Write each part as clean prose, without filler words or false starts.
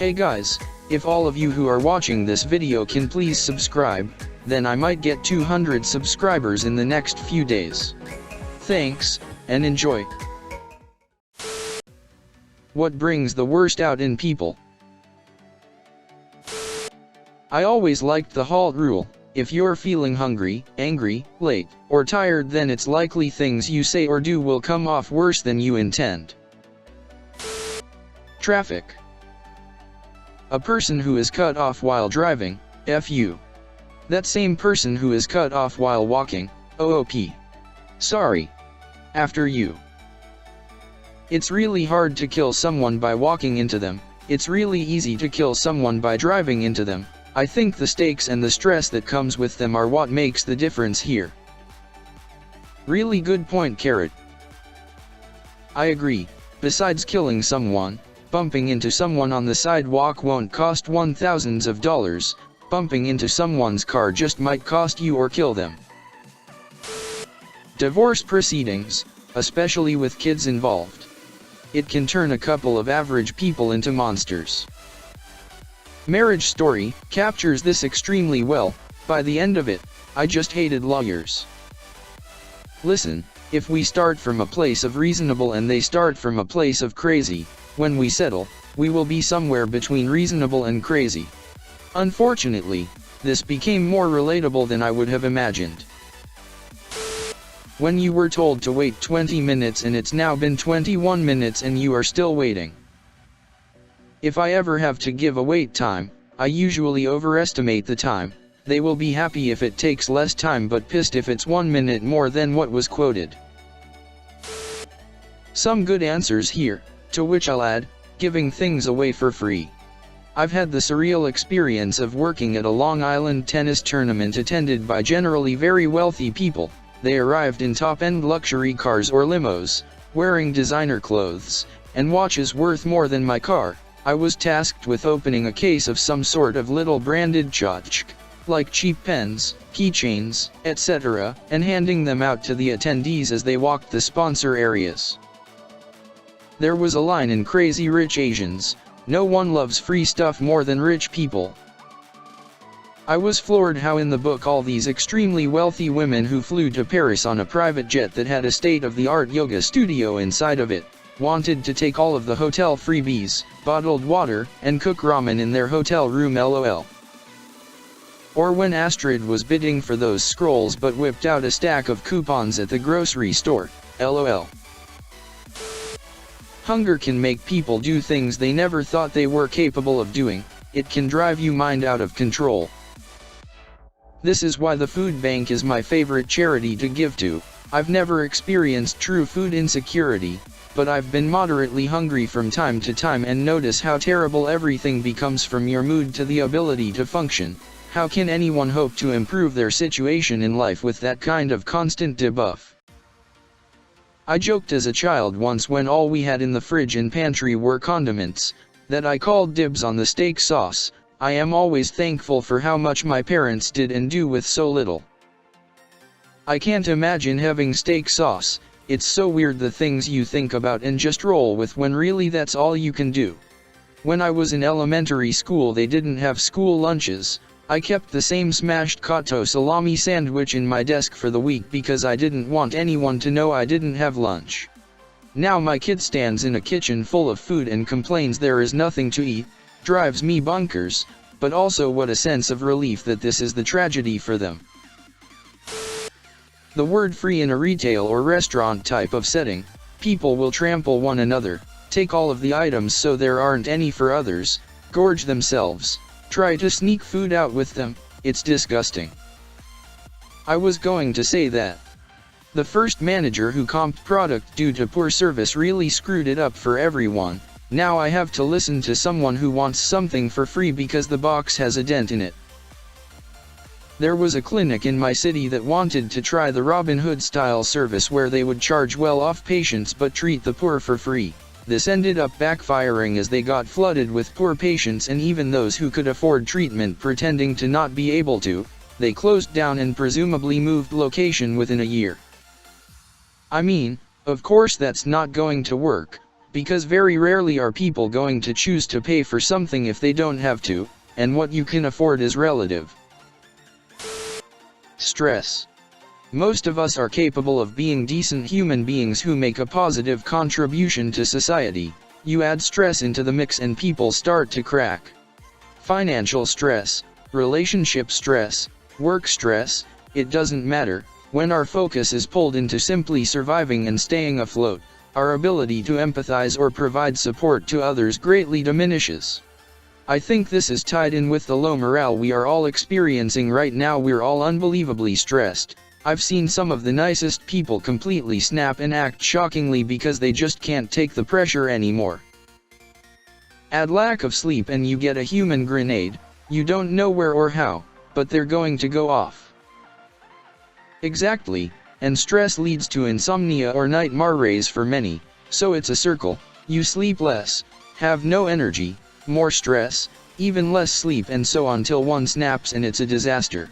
Hey guys, if all of you who are watching this video can please subscribe, then I might get 200 subscribers in the next few days. Thanks, and enjoy. What brings the worst out in people? I always liked the HALT rule. If you're feeling hungry, angry, late, or tired, then it's likely things you say or do will come off worse than you intend. Traffic. A person who is cut off while driving, FU. That same person who is cut off while walking, OOP. Sorry. After you. It's really hard to kill someone by walking into them. It's really easy to kill someone by driving into them. I think the stakes and the stress that comes with them are what makes the difference here. Really good point, Carrot. I agree. Besides killing someone, bumping into someone on the sidewalk won't cost thousands of dollars. Bumping into someone's car just might cost you or kill them. Divorce proceedings, especially with kids involved. It can turn a couple of average people into monsters. Marriage Story captures this extremely well. By the end of it, I just hated lawyers. Listen, if we start from a place of reasonable and they start from a place of crazy, when we settle, we will be somewhere between reasonable and crazy. Unfortunately, this became more relatable than I would have imagined. When you were told to wait 20 minutes and it's now been 21 minutes and you are still waiting. If I ever have to give a wait time, I usually overestimate the time. They will be happy if it takes less time but pissed if it's 1 minute more than what was quoted. Some good answers here, to which I'll add, giving things away for free. I've had the surreal experience of working at a Long Island tennis tournament attended by generally very wealthy people. They arrived in top-end luxury cars or limos, wearing designer clothes, and watches worth more than my car. I was tasked with opening a case of some sort of little branded tchotchke, like cheap pens, keychains, etc., and handing them out to the attendees as they walked the sponsor areas. There was a line in Crazy Rich Asians, "No one loves free stuff more than rich people." I was floored how in the book all these extremely wealthy women who flew to Paris on a private jet that had a state-of-the-art yoga studio inside of it, wanted to take all of the hotel freebies, bottled water, and cook ramen in their hotel room, lol. Or when Astrid was bidding for those scrolls but whipped out a stack of coupons at the grocery store, lol. Hunger can make people do things they never thought they were capable of doing. It can drive you mind out of control. This is why the food bank is my favorite charity to give to. I've never experienced true food insecurity, but I've been moderately hungry from time to time and notice how terrible everything becomes, from your mood to the ability to function. How can anyone hope to improve their situation in life with that kind of constant debuff? I joked as a child once, when all we had in the fridge and pantry were condiments, that I called dibs on the steak sauce. I am always thankful for how much my parents did and do with so little. I can't imagine having steak sauce. It's so weird, the things you think about and just roll with when really that's all you can do. When I was in elementary school they didn't have school lunches. I kept the same smashed cotto salami sandwich in my desk for the week because I didn't want anyone to know I didn't have lunch. Now my kid stands in a kitchen full of food and complains there is nothing to eat. Drives me bonkers, but also what a sense of relief that this is the tragedy for them. The word free in a retail or restaurant type of setting, people will trample one another, take all of the items so there aren't any for others, gorge themselves, try to sneak food out with them. It's disgusting. I was going to say that the first manager who comped product due to poor service really screwed it up for everyone. Now I have to listen to someone who wants something for free because the box has a dent in it. There was a clinic in my city that wanted to try the Robin Hood style service where they would charge well-off patients but treat the poor for free. This ended up backfiring as they got flooded with poor patients, and even those who could afford treatment pretending to not be able to. They closed down and presumably moved location within a year. I mean, of course that's not going to work, Because very rarely are people going to choose to pay for something if they don't have to, and what you can afford is relative. Stress. Most of us are capable of being decent human beings who make a positive contribution to society. You add stress into the mix and people start to crack. Financial stress, relationship stress, work stress, it doesn't matter. When our focus is pulled into simply surviving and staying afloat, our ability to empathize or provide support to others greatly diminishes. I think this is tied in with the low morale we are all experiencing right now. We're all unbelievably stressed. I've seen some of the nicest people completely snap and act shockingly because they just can't take the pressure anymore. Add lack of sleep and you get a human grenade. You don't know where or how, but they're going to go off. Exactly, and stress leads to insomnia or nightmares for many, so it's a circle. You sleep less, have no energy, more stress, even less sleep, and so on till one snaps and it's a disaster.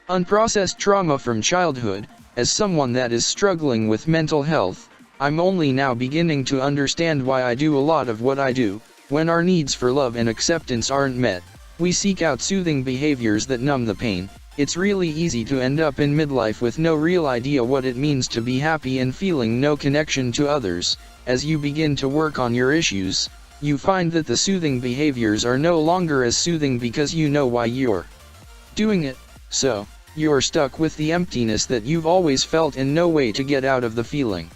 Unprocessed trauma from childhood. As someone that is struggling with mental health, I'm only now beginning to understand why I do a lot of what I do. When our needs for love and acceptance aren't met, we seek out soothing behaviors that numb the pain. It's really easy to end up in midlife with no real idea what it means to be happy and feeling no connection to others. As you begin to work on your issues, you find that the soothing behaviors are no longer as soothing because you know why you're doing it. So, you're stuck with the emptiness that you've always felt and no way to get out of the feeling.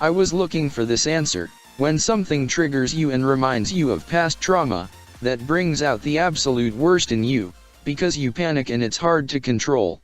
I was looking for this answer. When something triggers you and reminds you of past trauma, that brings out the absolute worst in you, because you panic and it's hard to control.